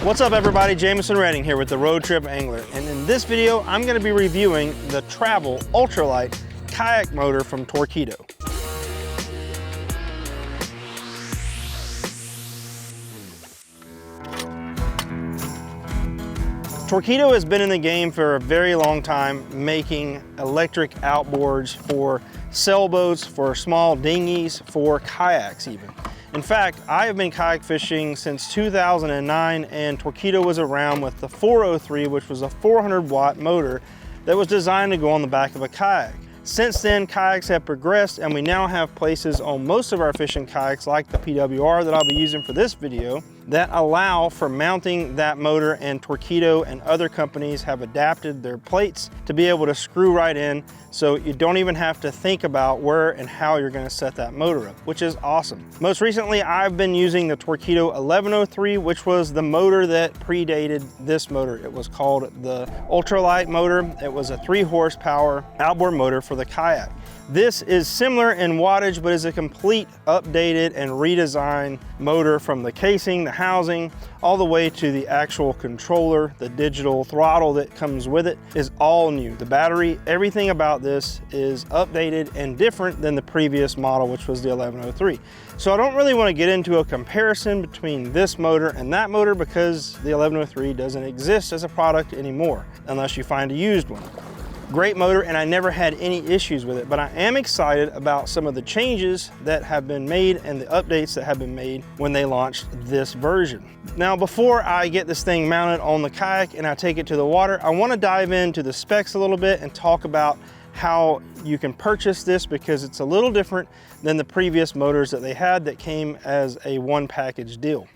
What's up everybody, Jameson Redding here with the Road Trip Angler, and in this video I'm going to be reviewing the Travel Ultralight kayak motor from Torqeedo. Torqeedo has been in the game for a very long time, making electric outboards for sailboats, for small dinghies, for kayaks even. In fact, I have been kayak fishing since 2009, and Torqeedo was around with the 403, which was a 400-watt motor that was designed to go on the back of a kayak. Since then, kayaks have progressed, and we now have places on most of our fishing kayaks, like the PWR that I'll be using for this video, that allow for mounting that motor, and Torqeedo and other companies have adapted their plates to be able to screw right in, so you don't even have to think about where and how you're going to set that motor up, which is awesome. Most recently, I've been using the Torqeedo 1103, which was the motor that predated this motor. It was called the Ultralight motor. It was a 3 horsepower outboard motor for the kayak. This is similar in wattage, but is a complete updated and redesigned motor, from the casing, the housing, all the way to the actual controller. The digital throttle that comes with it is all new. The battery, everything about this is updated and different than the previous model, which was the 1103. So I don't really want to get into a comparison between this motor and that motor, because the 1103 doesn't exist as a product anymore, unless you find a used one. Great motor, and I never had any issues with it, but I am excited about some of the changes that have been made and the updates that have been made when they launched this version. Now, before I get this thing mounted on the kayak and I take it to the water, I want to dive into the specs a little bit and talk about how you can purchase this, because it's a little different than the previous motors that they had that came as a one package deal.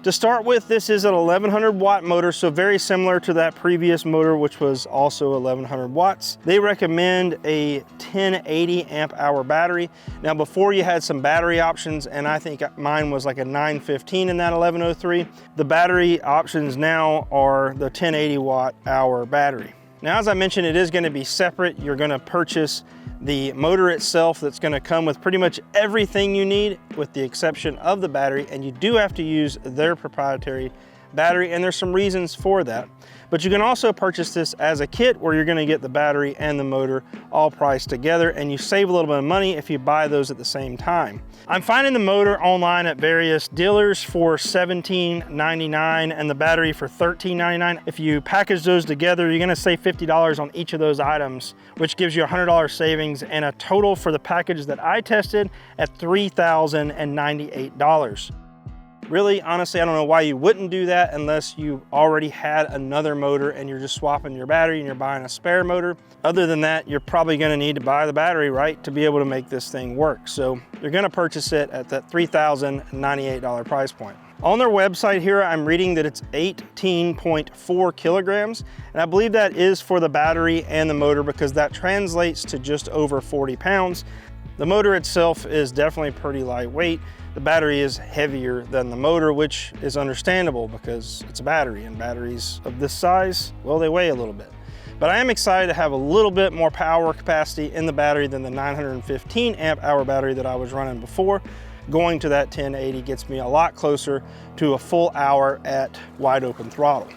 To start with, this is an 1100 watt motor, so very similar to that previous motor, which was also 1100 watts. They recommend a 1080 amp hour battery. Now, before you had some battery options, and I think mine was like a 915 in that 1103. The battery options now are the 1080 watt hour battery. Now, as I mentioned, it is going to be separate. You're going to purchase the motor itself, that's going to come with pretty much everything you need, with the exception of the battery, and you do have to use their proprietary battery, and there's some reasons for that. But you can also purchase this as a kit, where you're going to get the battery and the motor all priced together, and you save a little bit of money if you buy those at the same time. I'm finding the motor online at various dealers for $17.99 and the battery for $13.99. If you package those together, you're going to save $50 on each of those items, which gives you a $100 savings, and a total for the package that I tested at $3,098. Really, honestly, I don't know why you wouldn't do that unless you already had another motor and you're just swapping your battery and you're buying a spare motor. Other than that, you're probably going to need to buy the battery, right, to be able to make this thing work. So you're going to purchase it at that $3,098 price point. On their website here, I'm reading that it's 18.4 kilograms, and I believe that is for the battery and the motor, because that translates to just over 40 pounds. The motor itself is definitely pretty lightweight. The battery is heavier than the motor, which is understandable because it's a battery, and batteries of this size, well, they weigh a little bit. But I am excited to have a little bit more power capacity in the battery than the 915 amp hour battery that I was running before. Going to that 1080 gets me a lot closer to a full hour at wide open throttle.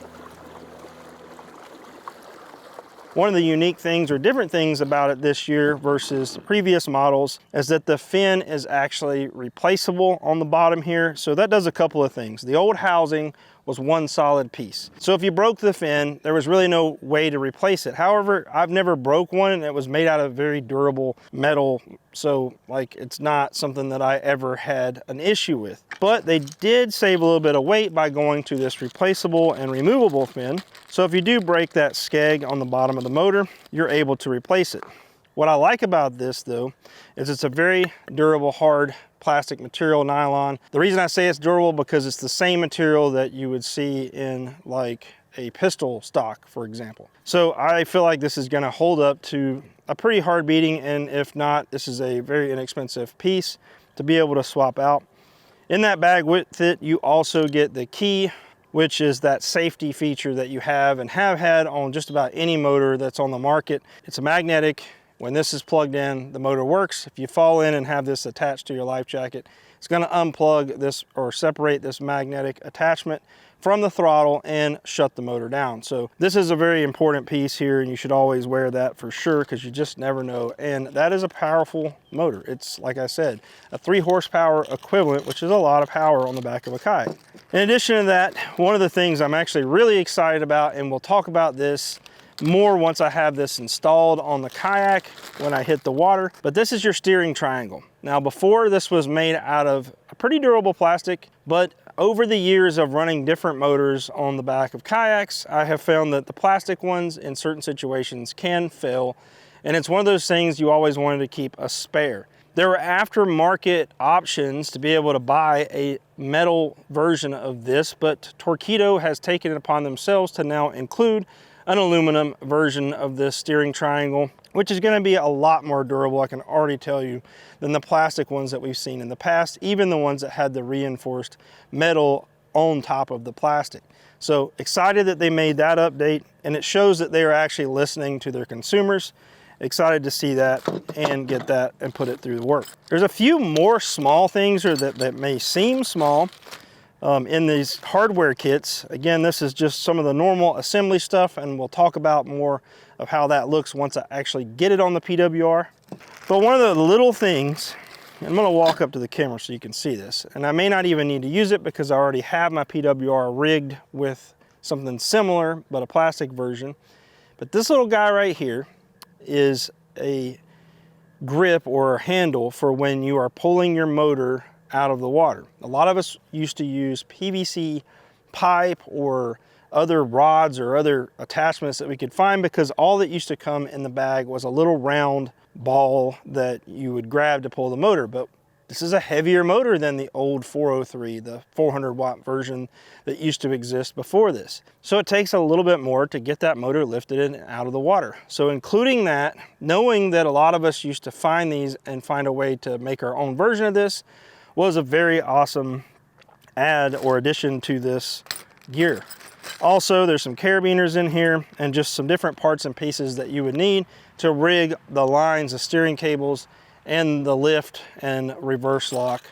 One of the unique things, or different things about it this year versus the previous models, is that the fin is actually replaceable on the bottom here. So that does a couple of things. The old housing was one solid piece. So if you broke the fin, there was really no way to replace it. However, I've never broke one, and it was made out of very durable metal. So like, it's not something that I ever had an issue with. But they did save a little bit of weight by going to this replaceable and removable fin. So if you do break that skeg on the bottom of the motor, you're able to replace it. What I like about this though, is it's a very durable, hard plastic material, nylon. The reason I say it's durable, because it's the same material that you would see in like a pistol stock, for example. So I feel like this is going to hold up to a pretty hard beating, and if not, this is a very inexpensive piece to be able to swap out. In that bag with it, you also get the key, which is that safety feature that you have and have had on just about any motor that's on the market. It's a magnetic When this is plugged in, the motor works. If you fall in and have this attached to your life jacket, it's going to unplug this or separate this magnetic attachment from the throttle and shut the motor down. So this is a very important piece here, and you should always wear that for sure, because you just never know. And that is a powerful motor. It's, like I said, a 3 horsepower equivalent, which is a lot of power on the back of a kayak. In addition to that, one of the things I'm actually really excited about, and we'll talk about this more once I have this installed on the kayak when I hit the water, but this is your steering triangle. Now, before, this was made out of a pretty durable plastic, but over the years of running different motors on the back of kayaks, I have found that the plastic ones in certain situations can fail, and it's one of those things you always wanted to keep a spare. There were aftermarket options to be able to buy a metal version of this, but Torqeedo has taken it upon themselves to now include an aluminum version of this steering triangle, which is going to be a lot more durable, I can already tell you, than the plastic ones that we've seen in the past, even the ones that had the reinforced metal on top of the plastic. So excited that they made that update, and it shows that they are actually listening to their consumers. Excited to see that and get that and put it through the work. There's a few more small things that may seem small in these hardware kits. Again, this is just some of the normal assembly stuff, and we'll talk about more of how that looks once I actually get it on the PWR. But one of the little things, I'm gonna walk up to the camera so you can see this, and I may not even need to use it because I already have my PWR rigged with something similar, but a plastic version. But this little guy right here is a grip or a handle for when you are pulling your motor out of the water. A lot of us used to use PVC pipe or other rods or other attachments that we could find, because all that used to come in the bag was a little round ball that you would grab to pull the motor. But this is a heavier motor than the old 403, the 400 watt version that used to exist before this. So it takes a little bit more to get that motor lifted and out of the water. So including that, knowing that a lot of us used to find these and find a way to make our own version of this, was a very awesome add or addition to this gear. Also, there's some carabiners in here and just some different parts and pieces that you would need to rig the lines, the steering cables, and the lift and reverse lock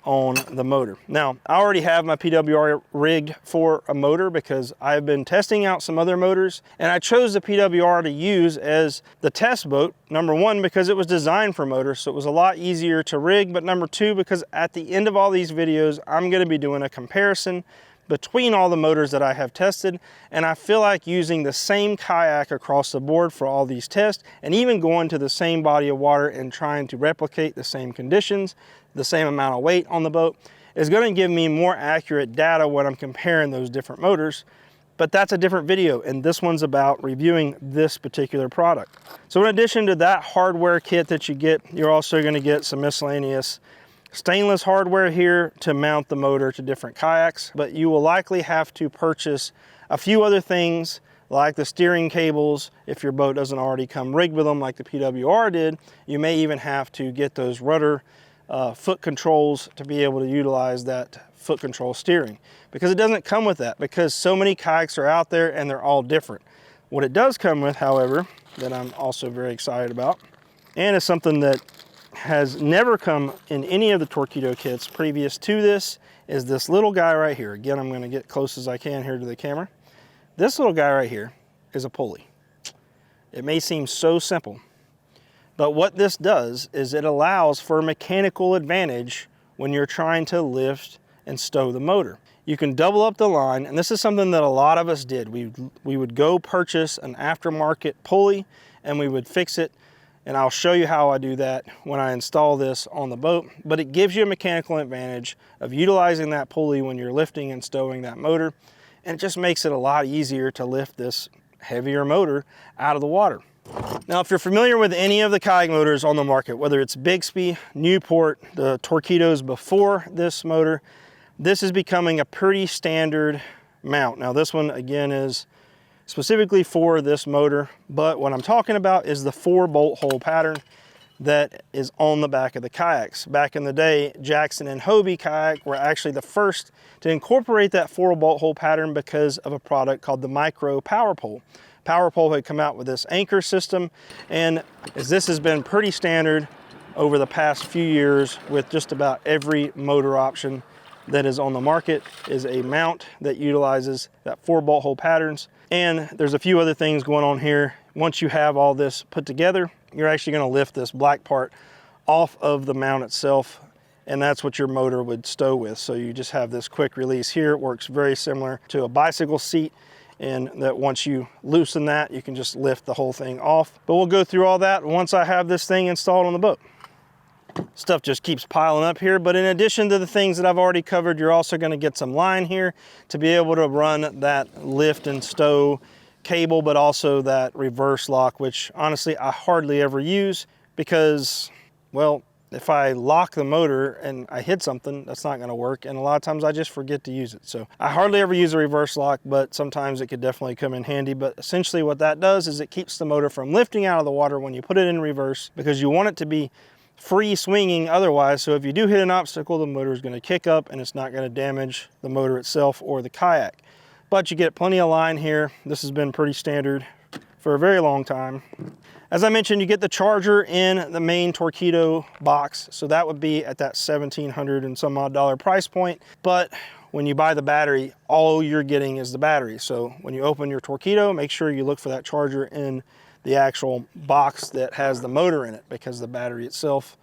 on the motor. Now, I already have my PWR rigged for a motor because I've been testing out some other motors, and I chose the PWR to use as the test boat. Number one, because it was designed for motors, so it was a lot easier to rig, but number two, because at the end of all these videos, I'm gonna be doing a comparison between all the motors that I have tested, and I feel like using the same kayak across the board for all these tests, and even going to the same body of water and trying to replicate the same conditions, the same amount of weight on the boat, is going to give me more accurate data when I'm comparing those different motors. But that's a different video, and this one's about reviewing this particular product. So in addition to that hardware kit that you get, you're also going to get some miscellaneous stainless hardware here to mount the motor to different kayaks, but you will likely have to purchase a few other things like the steering cables. If your boat doesn't already come rigged with them like the PWR did, you may even have to get those rudder foot controls to be able to utilize that foot control steering, because it doesn't come with that, because so many kayaks are out there and they're all different. What it does come with, however, that I'm also very excited about, and is something that has never come in any of the Torqeedo kits previous to this, is this little guy right here. Again, I'm going to get close as I can here to the camera. This little guy right here is a pulley. It may seem so simple, but what this does is it allows for mechanical advantage when you're trying to lift and stow the motor. You can double up the line, and this is something that a lot of us did. We would go purchase an aftermarket pulley and we would fix it, and I'll show you how I do that when I install this on the boat. But it gives you a mechanical advantage of utilizing that pulley when you're lifting and stowing that motor, and it just makes it a lot easier to lift this heavier motor out of the water. Now, if you're familiar with any of the kayak motors on the market, whether it's Bixby, Newport, the Torqeedos before this motor, this is becoming a pretty standard mount. Now, this one again is specifically for this motor, but what I'm talking about is the 4-bolt hole pattern that is on the back of the kayaks. Back in the day, Jackson and Hobie kayak were actually the first to incorporate that 4-bolt hole pattern because of a product called the Micro Power Pole. Power Pole had come out with this anchor system, and as this has been pretty standard over the past few years with just about every motor option that is on the market, is a mount that utilizes that 4-bolt hole patterns. And there's a few other things going on here. Once you have all this put together, you're actually going to lift this black part off of the mount itself, and that's what your motor would stow with. So you just have this quick release here. It works very similar to a bicycle seat, and that once you loosen that, you can just lift the whole thing off. But we'll go through all that once I have this thing installed on the boat. Stuff just keeps piling up here, but in addition to the things that I've already covered, you're also going to get some line here to be able to run that lift and stow cable, but also that reverse lock, which honestly I hardly ever use because, well, if I lock the motor and I hit something, that's not going to work, and a lot of times I just forget to use it. So I hardly ever use a reverse lock, but sometimes it could definitely come in handy. But essentially what that does is it keeps the motor from lifting out of the water when you put it in reverse, because you want it to be free swinging otherwise. So if you do hit an obstacle, the motor is going to kick up and it's not going to damage the motor itself or the kayak. But you get plenty of line here. This has been pretty standard for a very long time. As I mentioned, you get the charger in the main Torqeedo box. So that would be at that $1,700 and some odd price point. But when you buy the battery, all you're getting is the battery. So when you open your Torqeedo, make sure you look for that charger in the actual box that has the motor in it, because the battery itself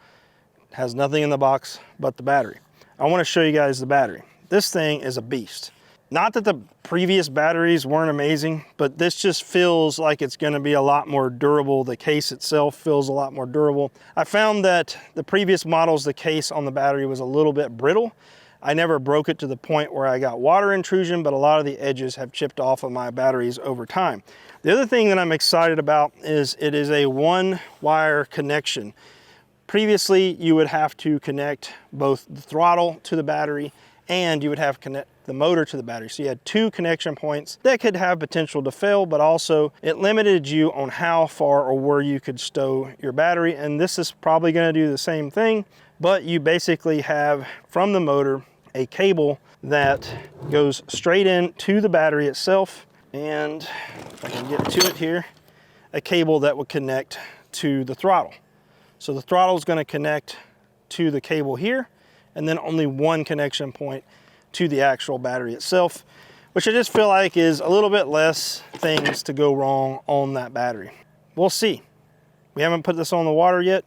has nothing in the box but the battery. I want to show you guys the battery. This thing is a beast. Not that the previous batteries weren't amazing, but this just feels like it's going to be a lot more durable. The case itself feels a lot more durable. I found that the previous models, the case on the battery was a little bit brittle. I never broke it to the point where I got water intrusion, but a lot of the edges have chipped off of my batteries over time. The other thing that I'm excited about is it is a one-wire connection. Previously, you would have to connect both the throttle to the battery and you would have to connect the motor to the battery. So you had two connection points that could have potential to fail, but also it limited you on how far or where you could stow your battery. And this is probably going to do the same thing, but you basically have from the motor a cable that goes straight into the battery itself, and if I can get to it here, a cable that would connect to the throttle. So the throttle is going to connect to the cable here, and then only one connection point to the actual battery itself, which I just feel like is a little bit less things to go wrong on that battery. We'll see. We haven't put this on the water yet,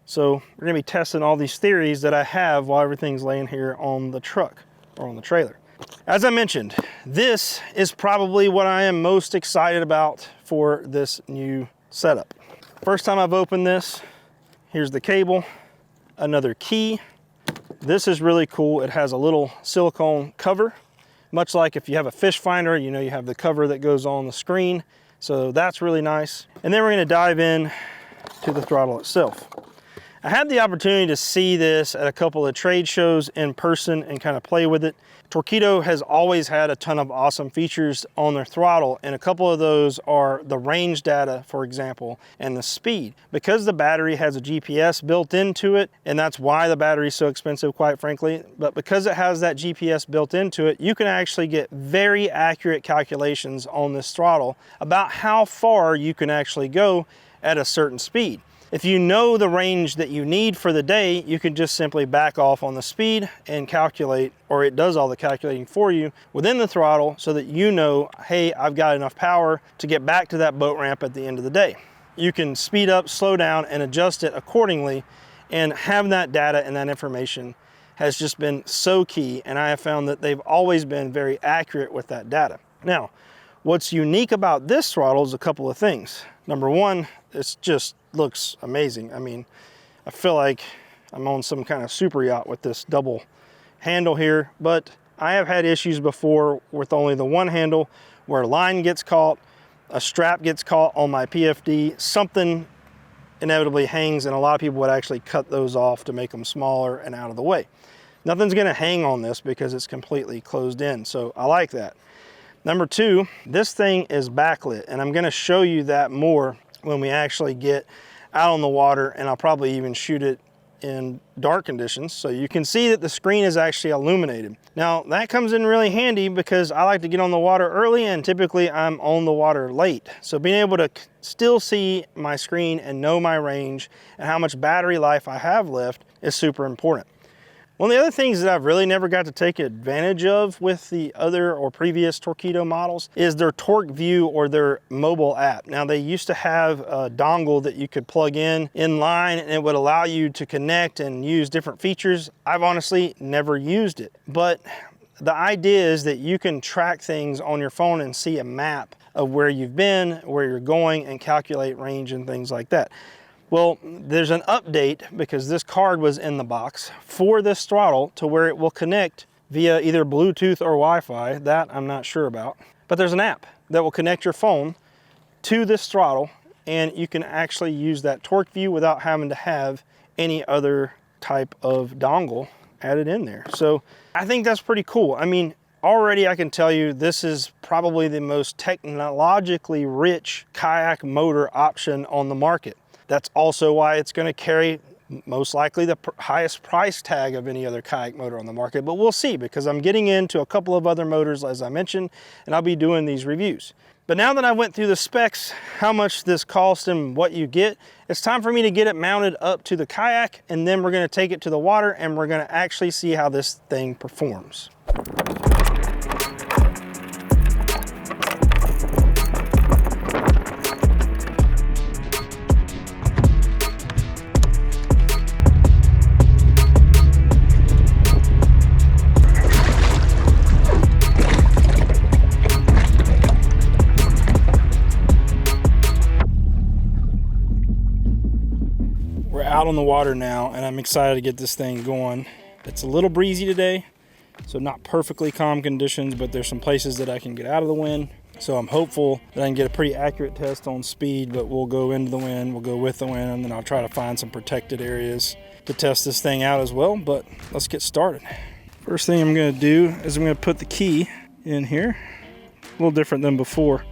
so we're going to be testing all these theories that I have while everything's laying here on the truck or on the trailer. As I mentioned, this is probably what I am most excited about for this new setup. First time I've opened this, here's the cable, another key. This is really cool. It has a little silicone cover, much like if you have a fish finder, you know, you have the cover that goes on the screen. So that's really nice. And then we're going to dive in to the throttle itself. I had the opportunity to see this at a couple of trade shows in person and kind of play with it. Torqeedo has always had a ton of awesome features on their throttle, and a couple of those are the range data, for example, and the speed. Because the battery has a GPS built into it, and that's why the battery is so expensive, quite frankly, but because it has that GPS built into it, you can actually get very accurate calculations on this throttle about how far you can actually go at a certain speed. If you know the range that you need for the day, you can just simply back off on the speed and calculate, or it does all the calculating for you within the throttle so that you know, hey, I've got enough power to get back to that boat ramp at the end of the day. You can speed up, slow down, and adjust it accordingly, and having that data and that information has just been so key, and I have found that they've always been very accurate with that data. Now, what's unique about this throttle is a couple of things. Number one, it's just looks amazing. I mean, I feel like I'm on some kind of super yacht with this double handle here, but I have had issues before with only the one handle where line gets caught, a strap gets caught on my PFD, something inevitably hangs, and a lot of people would actually cut those off to make them smaller and out of the way. Nothing's going to hang on this because it's completely closed in, so I like that. Number two, this thing is backlit, and I'm going to show you that more when we actually get out on the water, and I'll probably even shoot it in dark conditions, so you can see that the screen is actually illuminated. Now that comes in really handy because I like to get on the water early and typically I'm on the water late. So being able to still see my screen and know my range and how much battery life I have left is super important. One of the other things that I've really never got to take advantage of with the other or previous Torqeedo models is their Torque View or their mobile app. Now they used to have a dongle that you could plug in line and it would allow you to connect and use different features. I've honestly never used it, but the idea is that you can track things on your phone and see a map of where you've been, where you're going, and calculate range and things like that. Well, there's an update because this card was in the box for this throttle to where it will connect via either Bluetooth or Wi-Fi. That I'm not sure about. But there's an app that will connect your phone to this throttle and you can actually use that Torque View without having to have any other type of dongle added in there. So I think that's pretty cool. I mean, already I can tell you this is probably the most technologically rich kayak motor option on the market. That's also why it's going to carry most likely the highest price tag of any other kayak motor on the market, but we'll see because I'm getting into a couple of other motors as I mentioned, and I'll be doing these reviews. But now that I went through the specs, how much this cost and what you get, it's time for me to get it mounted up to the kayak, and then we're going to take it to the water and we're going to actually see how this thing performs. Out on the water now and I'm excited to get this thing going. It's a little breezy today, so not perfectly calm conditions, but there's some places that I can get out of the wind. So I'm hopeful that I can get a pretty accurate test on speed, but we'll go into the wind, we'll go with the wind, and then I'll try to find some protected areas to test this thing out as well. But let's get started. First thing I'm going to do is I'm going to put the key in here. A little different than before,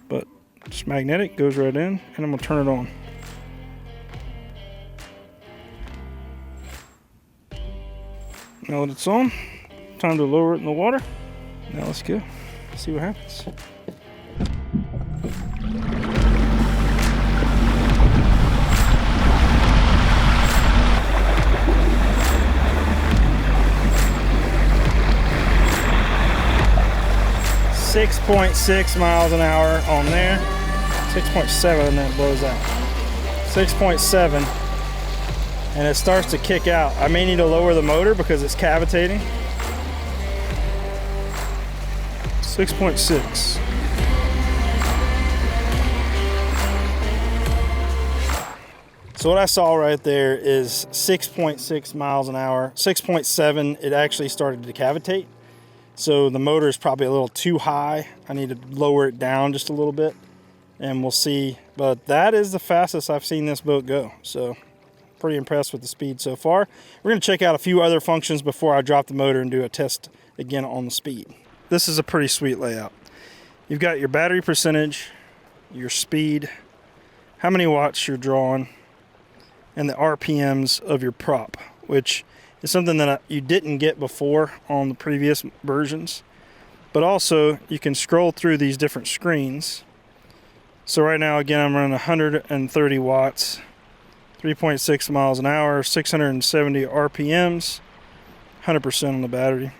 but it's magnetic, goes right in, and I'm going to turn it on. Now that it's on, time to lower it in the water. Now let's go, see what happens. .6 miles an hour on there. 6.7 and then it blows out. 6.7. And it starts to kick out. I may need to lower the motor because it's cavitating. 6.6. So what I saw right there is 6.6 miles an hour. 6.7, it actually started to cavitate. So the motor is probably a little too high. I need to lower it down just a little bit and we'll see. But that is the fastest I've seen this boat go. So pretty impressed with the speed so far. We're going to check out a few other functions before I drop the motor and do a test again on the speed. This is a pretty sweet layout. You've got your battery percentage, your speed, how many watts you're drawing, and the RPMs of your prop, which is something that you didn't get before on the previous versions. But also you can scroll through these different screens. So right now again I'm running 130 watts. 3.6 miles an hour, 670 RPMs, 100% on the battery.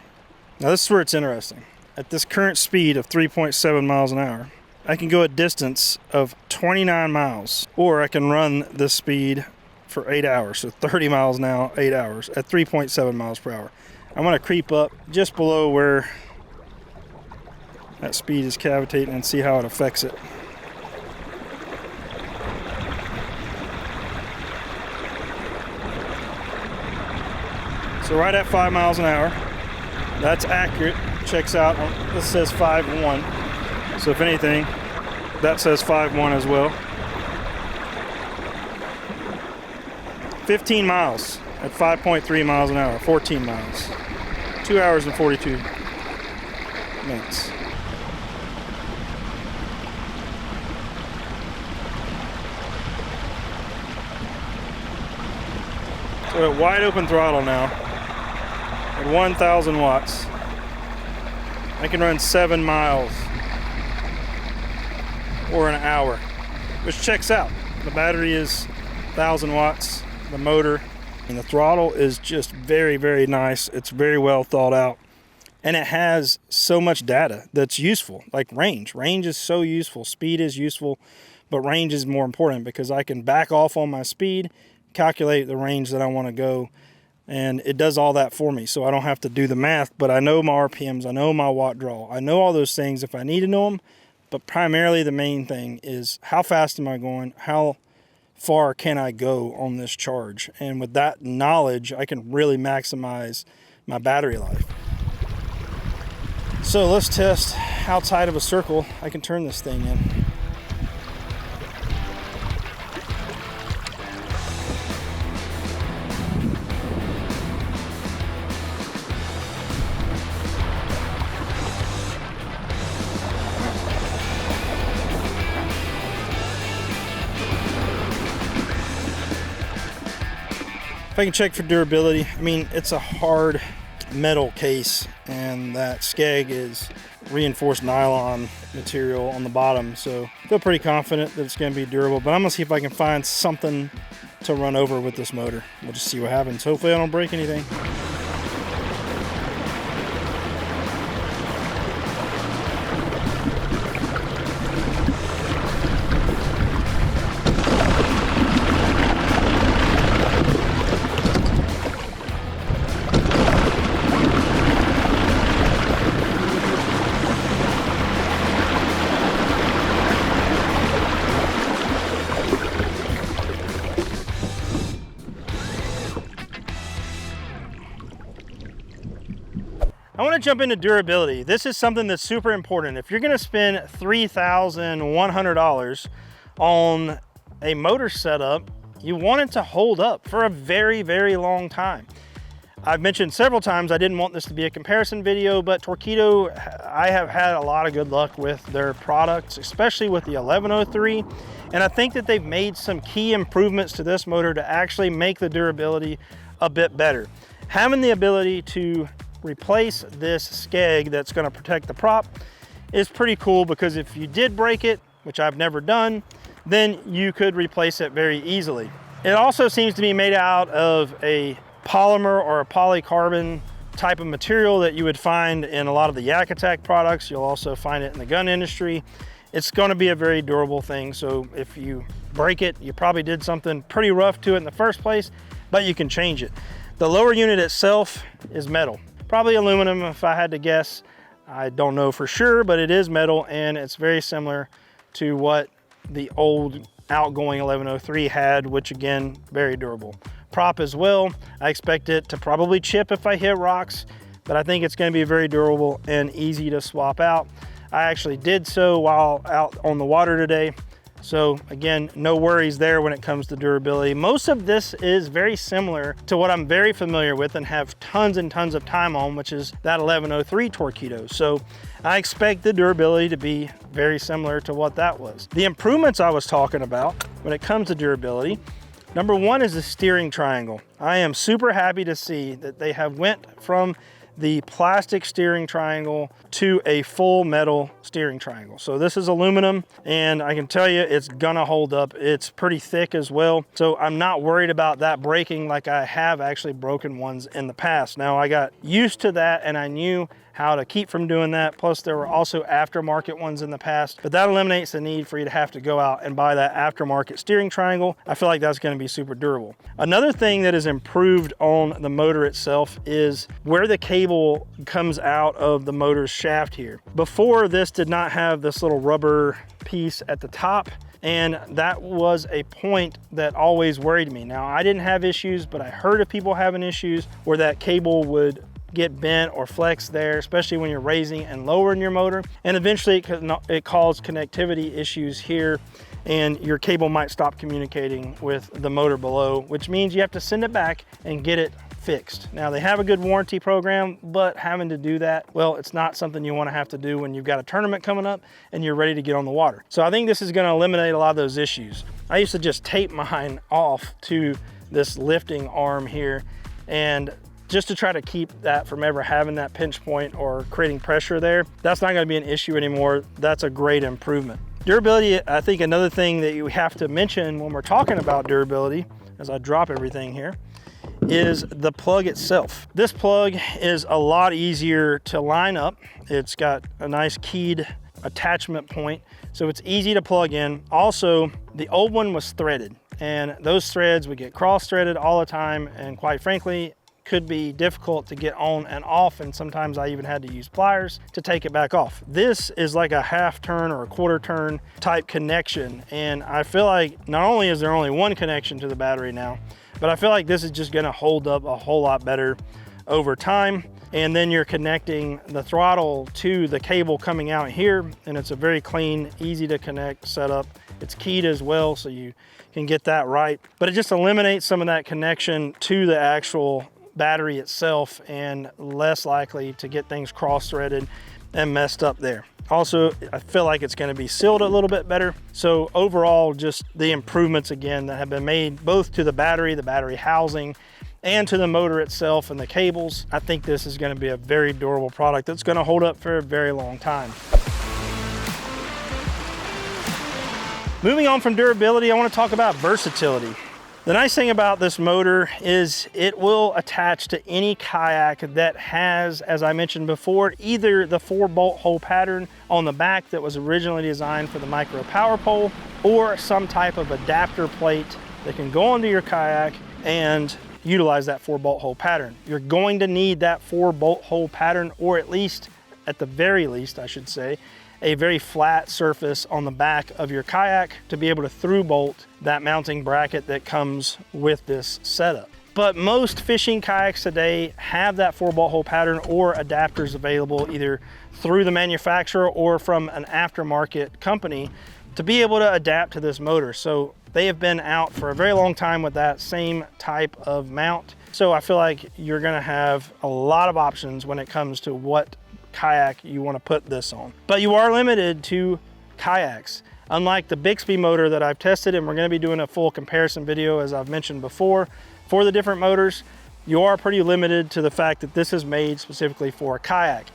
Now this is where it's interesting. At this current speed of 3.7 miles an hour, I can go a distance of 29 miles, or I can run this speed for 8 hours. So 30 miles now, 8 hours at 3.7 miles per hour. I'm going to creep up just below where that speed is cavitating and see how it affects it. So right at 5 miles an hour, that's accurate, checks out, this says 5.1, so if anything, that says 5.1 as well. 15 miles at 5.3 miles an hour, 14 miles, 2 hours and 42 minutes. So at wide open throttle now, at 1,000 watts, I can run 7 miles or an hour, which checks out. The battery is 1,000 watts, the motor, and the throttle is just very, very nice. It's very well thought out. And it has so much data that's useful, like range. Range is so useful, speed is useful, but range is more important because I can back off on my speed, calculate the range that I want to go, and it does all that for me. So I don't have to do the math, but I know my RPMs, I know my watt draw, I know all those things if I need to know them, but primarily the main thing is how fast am I going, how far can I go on this charge? And with that knowledge, I can really maximize my battery life. So let's test how tight of a circle I can turn this thing in. If I can check for durability, I mean, it's a hard metal case and that skeg is reinforced nylon material on the bottom, so I feel pretty confident that it's going to be durable, but I'm going to see if I can find something to run over with this motor. We'll just see what happens. Hopefully I don't break anything. I want to jump into durability. This is something that's super important. If you're going to spend $3,100 on a motor setup, you want it to hold up for a very, very long time. I've mentioned several times I didn't want this to be a comparison video, but Torqeedo, I have had a lot of good luck with their products, especially with the 1103. And I think that they've made some key improvements to this motor to actually make the durability a bit better. Having the ability to replace this skeg that's going to protect the prop is pretty cool, because if you did break it, which I've never done, then you could replace it very easily. It also seems to be made out of a polymer or a polycarbon type of material that you would find in a lot of the YakAttack products. You'll also find it in the gun industry. It's going to be a very durable thing, so if you break it, you probably did something pretty rough to it in the first place, but you can change it. The lower unit itself is metal. Probably aluminum if I had to guess. I don't know for sure, but it is metal, and it's very similar to what the old outgoing 1103 had, which again, very durable. Prop as well, I expect it to probably chip if I hit rocks, but I think it's going to be very durable and easy to swap out. I actually did so while out on the water today. So again, no worries there when it comes to durability. Most of this is very similar to what I'm very familiar with and have tons and tons of time on, which is that 1103 Torqeedo. So I expect the durability to be very similar to what that was. The improvements I was talking about when it comes to durability, number one is the steering triangle. I am super happy to see that they have went from the plastic steering triangle to a full metal steering triangle. So this is aluminum, and I can tell you it's gonna hold up. It's pretty thick as well. So I'm not worried about that breaking like I have actually broken ones in the past. Now I got used to that and I knew how to keep from doing that. Plus there were also aftermarket ones in the past, but that eliminates the need for you to have to go out and buy that aftermarket steering triangle. I feel like that's gonna be super durable. Another thing that is improved on the motor itself is where the cable comes out of the motor's shaft here. Before, this did not have this little rubber piece at the top, and that was a point that always worried me. Now, I didn't have issues, but I heard of people having issues where that cable would get bent or flex there, especially when you're raising and lowering your motor. And eventually it caused connectivity issues here, and your cable might stop communicating with the motor below, which means you have to send it back and get it fixed. Now, they have a good warranty program, but having to do that, well, it's not something you want to have to do when you've got a tournament coming up and you're ready to get on the water. So I think this is going to eliminate a lot of those issues. I used to just tape mine off to this lifting arm here, and just to try to keep that from ever having that pinch point or creating pressure there. That's not gonna be an issue anymore. That's a great improvement. Durability, I think another thing that you have to mention when we're talking about durability, as I drop everything here, is the plug itself. This plug is a lot easier to line up. It's got a nice keyed attachment point, so it's easy to plug in. Also, the old one was threaded, and those threads would get cross-threaded all the time, and quite frankly, could be difficult to get on and off, and sometimes I even had to use pliers to take it back off. This is like a half turn or a quarter turn type connection, and I feel like not only is there only one connection to the battery now, but I feel like this is just gonna hold up a whole lot better over time. And then you're connecting the throttle to the cable coming out here, and it's a very clean, easy to connect setup. It's keyed as well, so you can get that right. But it just eliminates some of that connection to the actual battery itself, and less likely to get things cross-threaded and messed up there. Also, I feel like it's going to be sealed a little bit better. So overall, just the improvements again that have been made both to the battery housing, and to the motor itself and the cables. I think this is going to be a very durable product that's going to hold up for a very long time. Moving on from durability, I want to talk about versatility. The nice thing about this motor is it will attach to any kayak that has, as I mentioned before, either the 4-bolt hole pattern on the back that was originally designed for the micro power pole, or some type of adapter plate that can go onto your kayak and utilize that 4-bolt hole pattern. You're going to need that 4-bolt hole pattern, or at least, at the very least, I should say, a very flat surface on the back of your kayak to be able to through bolt that mounting bracket that comes with this setup. But most fishing kayaks today have that 4-bolt hole pattern or adapters available either through the manufacturer or from an aftermarket company to be able to adapt to this motor. So they have been out for a very long time with that same type of mount. So I feel like you're gonna have a lot of options when it comes to what kayak you want to put this on. But you are limited to kayaks. Unlike the Bixby motor that I've tested, and we're going to be doing a full comparison video as I've mentioned before for the different motors, you are pretty limited to the fact that this is made specifically for a kayak.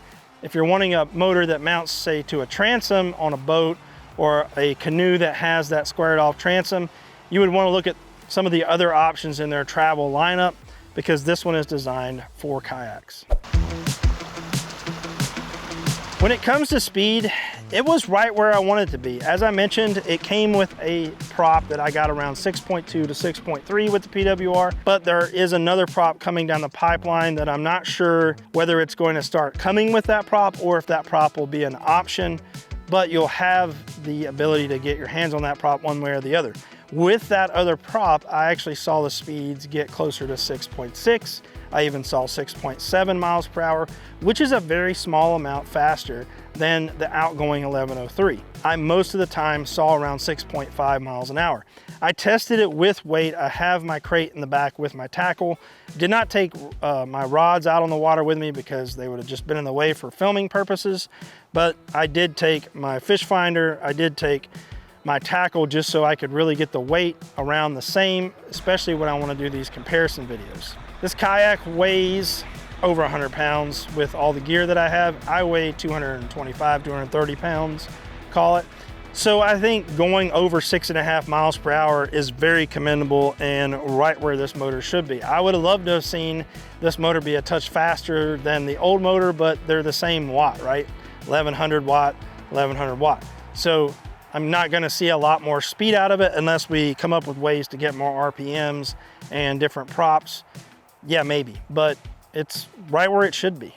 If you're wanting a motor that mounts, say, to a transom on a boat or a canoe that has that squared off transom, you would want to look at some of the other options in their travel lineup, because this one is designed for kayaks. When it comes to speed, it was right where I wanted it to be. As I mentioned, it came with a prop that I got around 6.2 to 6.3 with the PWR, but there is another prop coming down the pipeline that I'm not sure whether it's going to start coming with that prop or if that prop will be an option, but you'll have the ability to get your hands on that prop one way or the other. With that other prop, I actually saw the speeds get closer to 6.6. I even saw 6.7 miles per hour, which is a very small amount faster than the outgoing 1103. I most of the time saw around 6.5 miles an hour. I tested it with weight. I have my crate in the back with my tackle. Did not take my rods out on the water with me because they would have just been in the way for filming purposes, but I did take my fish finder. I did take my tackle just so I could really get the weight around the same, especially when I want to do these comparison videos. This kayak weighs over 100 pounds with all the gear that I have. I weigh 225, 230 pounds, call it. So I think going over 6.5 miles per hour is very commendable and right where this motor should be. I would have loved to have seen this motor be a touch faster than the old motor, but they're the same watt, right? 1100 watt, 1100 watt. So I'm not gonna see a lot more speed out of it unless we come up with ways to get more RPMs and different props. Yeah, maybe, but it's right where it should be.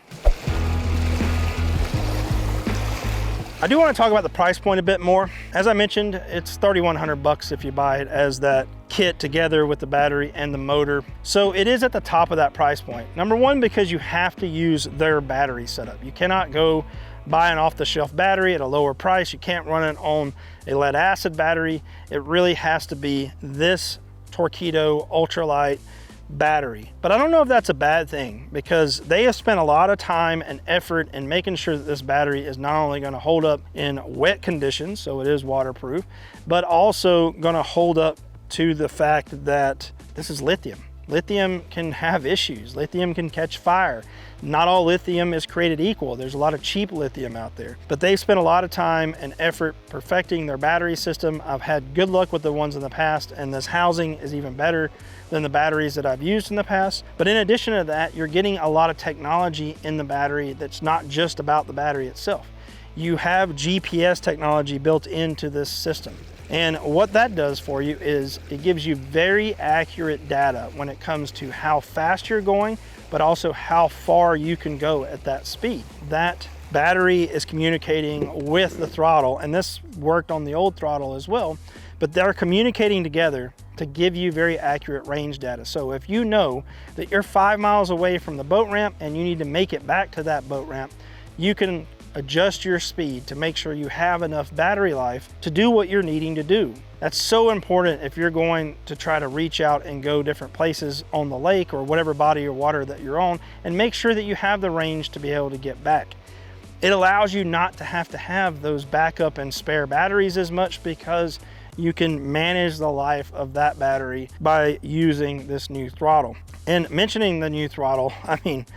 I do want to talk about the price point a bit more. As I mentioned, it's $3,100 if you buy it as that kit together with the battery and the motor. So it is at the top of that price point. Number one, because you have to use their battery setup. You cannot go buy an off-the-shelf battery at a lower price. You can't run it on a lead acid battery. It really has to be this Torqeedo Ultralight battery. But I don't know if that's a bad thing, because they have spent a lot of time and effort in making sure that this battery is not only going to hold up in wet conditions, so it is waterproof, but also going to hold up to the fact that this is lithium. Lithium can have issues. Lithium can catch fire. Not all lithium is created equal. There's a lot of cheap lithium out there, but they've spent a lot of time and effort perfecting their battery system. I've had good luck with the ones in the past, and this housing is even better than the batteries that I've used in the past. But in addition to that, you're getting a lot of technology in the battery that's not just about the battery itself. You have GPS technology built into this system. And what that does for you is it gives you very accurate data when it comes to how fast you're going, but also how far you can go at that speed. That battery is communicating with the throttle, and this worked on the old throttle as well, but they're communicating together to give you very accurate range data. So if you know that you're 5 miles away from the boat ramp and you need to make it back to that boat ramp, you can adjust your speed to make sure you have enough battery life to do what you're needing to do. That's so important if you're going to try to reach out and go different places on the lake or whatever body of water that you're on, and make sure that you have the range to be able to get back. It allows you not to have those backup and spare batteries as much, because you can manage the life of that battery by using this new throttle. And mentioning the new throttle, I mean,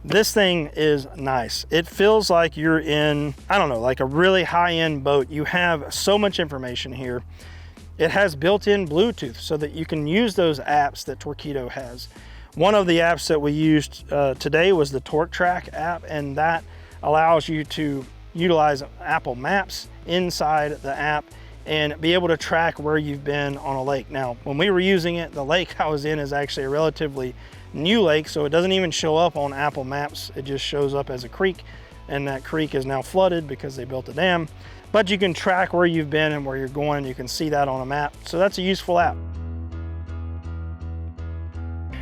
this thing is nice. It feels like you're in, I don't know, like a really high-end boat. You have so much information here. It has built-in Bluetooth so that you can use those apps that Torqeedo has. One of the apps that we used today was the Torque Track app, and that allows you to utilize Apple Maps inside the app and be able to track where you've been on a lake. Now, when we were using it, the lake I was in is actually a relatively new lake, so it doesn't even show up on Apple Maps. It just shows up as a creek, and that creek is now flooded because they built a dam. But you can track where you've been and where you're going. You can see that on a map, so that's a useful app.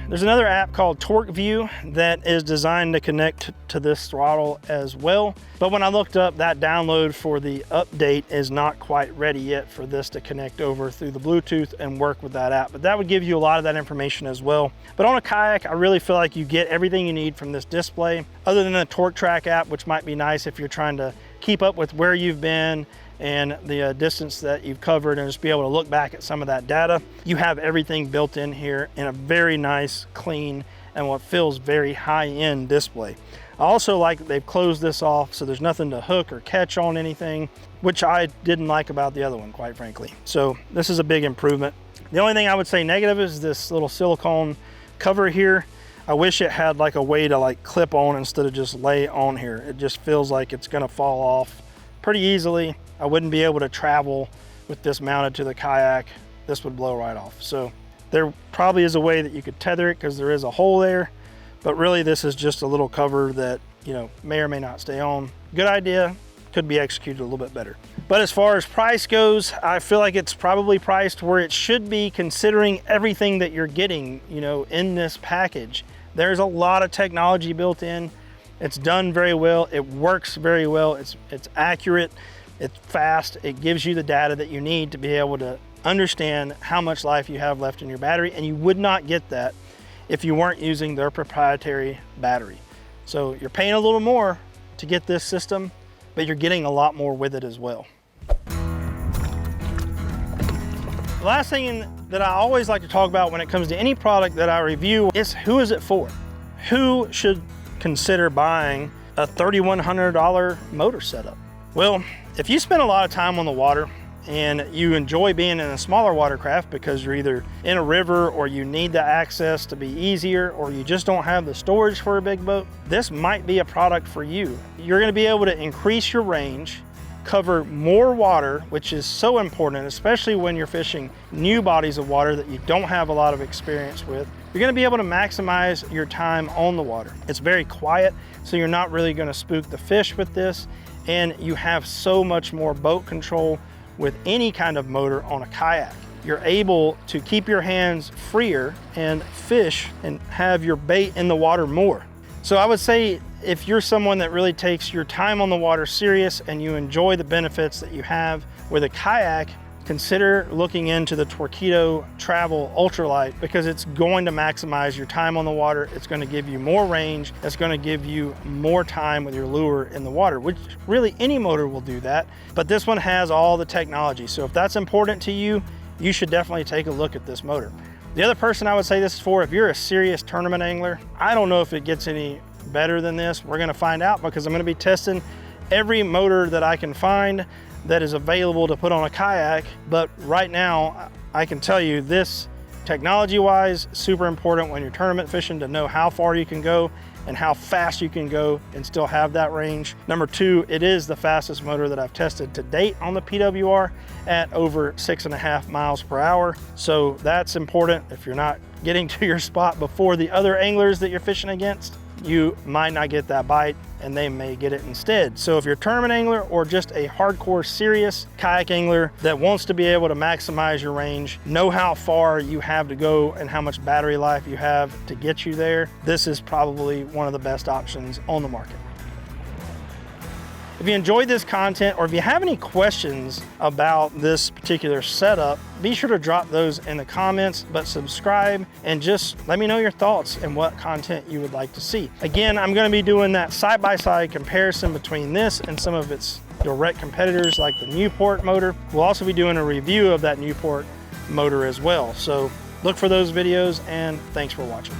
There's another app called Torque View that is designed to connect to this throttle as well. But when I looked up, that download for the update is not quite ready yet for this to connect over through the Bluetooth and work with that app. But that would give you a lot of that information as well. But on a kayak, I really feel like you get everything you need from this display, other than the Torque Track app, which might be nice if you're trying to keep up with where you've been and the distance that you've covered, and just be able to look back at some of that data. You have everything built in here in a very nice, clean, and what feels very high-end display. I also like that they've closed this off so there's nothing to hook or catch on anything, which I didn't like about the other one, quite frankly. So this is a big improvement. The only thing I would say negative is this little silicone cover here. I wish it had like a way to like clip on instead of just lay on here. It just feels like it's gonna fall off pretty easily. I wouldn't be able to travel with this mounted to the kayak. This would blow right off. So there probably is a way that you could tether it, because there is a hole there, but really this is just a little cover that, you know, may or may not stay on. Good idea, could be executed a little bit better. But as far as price goes, I feel like it's probably priced where it should be, considering everything that you're getting, you know, in this package. There's a lot of technology built in. It's done very well. It works very well. It's accurate. It's fast. It gives you the data that you need to be able to understand how much life you have left in your battery, and you would not get that if you weren't using their proprietary battery. So you're paying a little more to get this system, but you're getting a lot more with it as well. The last thing that I always like to talk about when it comes to any product that I review is, who is it for? Who should consider buying a $3,100 motor setup? Well, if you spend a lot of time on the water and you enjoy being in a smaller watercraft because you're either in a river or you need the access to be easier, or you just don't have the storage for a big boat, this might be a product for you. You're going to be able to increase your range, cover more water, which is so important, especially when you're fishing new bodies of water that you don't have a lot of experience with. You're going to be able to maximize your time on the water. It's very quiet, so you're not really going to spook the fish with this, and you have so much more boat control with any kind of motor on a kayak. You're able to keep your hands freer and fish and have your bait in the water more. So I would say, if you're someone that really takes your time on the water serious and you enjoy the benefits that you have with a kayak, consider looking into the Torqeedo Travel Ultralight, because it's going to maximize your time on the water. It's going to give you more range. It's going to give you more time with your lure in the water, which really any motor will do that. But this one has all the technology. So if that's important to you, you should definitely take a look at this motor. The other person I would say this is for, if you're a serious tournament angler, I don't know if it gets any better than this. We're gonna find out, because I'm gonna be testing every motor that I can find that is available to put on a kayak. But right now, I can tell you this, technology-wise, super important when you're tournament fishing to know how far you can go and how fast you can go and still have that range. Number two, it is the fastest motor that I've tested to date on the PWR at over 6.5 miles per hour. So that's important. If you're not getting to your spot before the other anglers that you're fishing against, you might not get that bite and they may get it instead. So if you're a tournament angler or just a hardcore serious kayak angler that wants to be able to maximize your range, know how far you have to go and how much battery life you have to get you there, this is probably one of the best options on the market. If you enjoyed this content, or if you have any questions about this particular setup, be sure to drop those in the comments, but subscribe and just let me know your thoughts and what content you would like to see. Again, I'm gonna be doing that side-by-side comparison between this and some of its direct competitors like the Newport motor. We'll also be doing a review of that Newport motor as well. So look for those videos, and thanks for watching.